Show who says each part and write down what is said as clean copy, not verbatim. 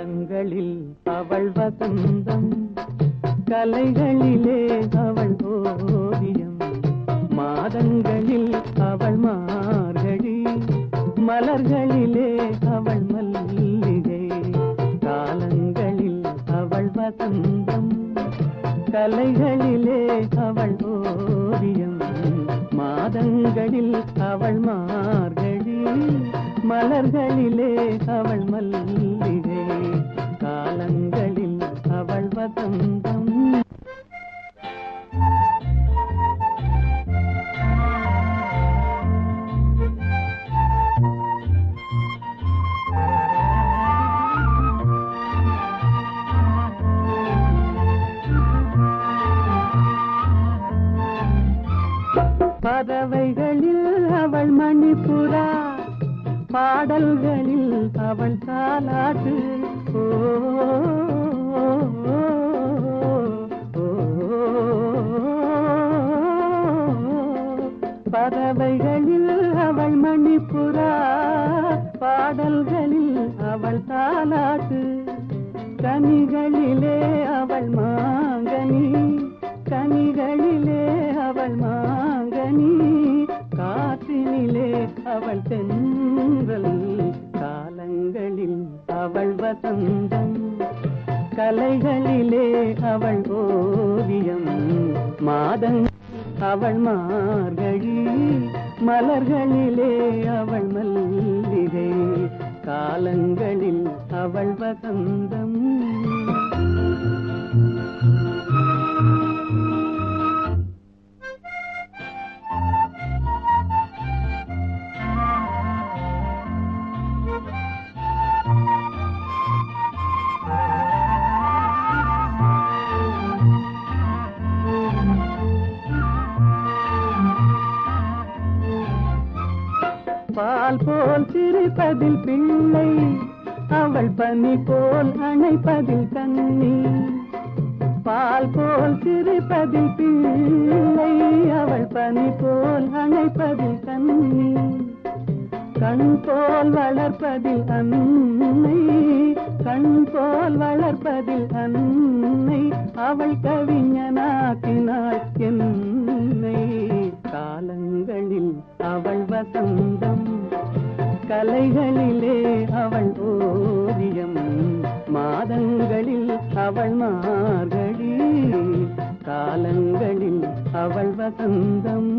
Speaker 1: காலங்களில் அவள் வசந்தம், கலைகளிலே அவள் ஓவியம், மாதங்களில் அவள் மார்கழி, மலர்களிலே அவள் மல்லிகை. காலங்களில் அவள் வசந்தம், கலைகளிலே அவள் ஓவியம், மாதங்களில் அவள் மார்கழி, மலர்களிலே அவள் மல்லிகை. காலங்களில் அவள் வசந்தம். பறவைகளில் அவள் மணிப்புறா, பாடல்களில் அவள் தாலாட்டு. ஓ, பறவைகளில் அவள் மணிப்புறா, பாடல்களில் அவள் தாலாட்டு. கனிகளிலே அவள் மாங்கனி, கனிகளிலே அவள் மாங்கனி, காற்றினிலே அவள் தென்றல். காலங்களில் அவள் வசந்தம், கலைகளிலே அவள் ஓவியம், மாதங்கள் அவள் மார்கழி, மலர்களிலே அவள் மல்லிகை. காலங்களில் அவள் வசந்தம். பால் போல் சிரிப்பதில் பிள்ளை, அவள் பனி போல் அணைப்பதில் கண்ணி. பால் போல் சிரிப்பதில் பிள்ளை, அவள் பனி போல் அணைப்பதில் கண்ணி. கண் போல் வளர்ப்பதில் அன்னை, கண் போல் வளர்ப்பதில் அன்னை, அவள் கவிஞனாக்கினாள் என்னை. காலங்களில் அவள் வசந்தம், கலைகளிலே அவள் ஓவியம், மாதங்களில் அவள் மார்கழி, காலங்களில் அவள் வசந்தம்.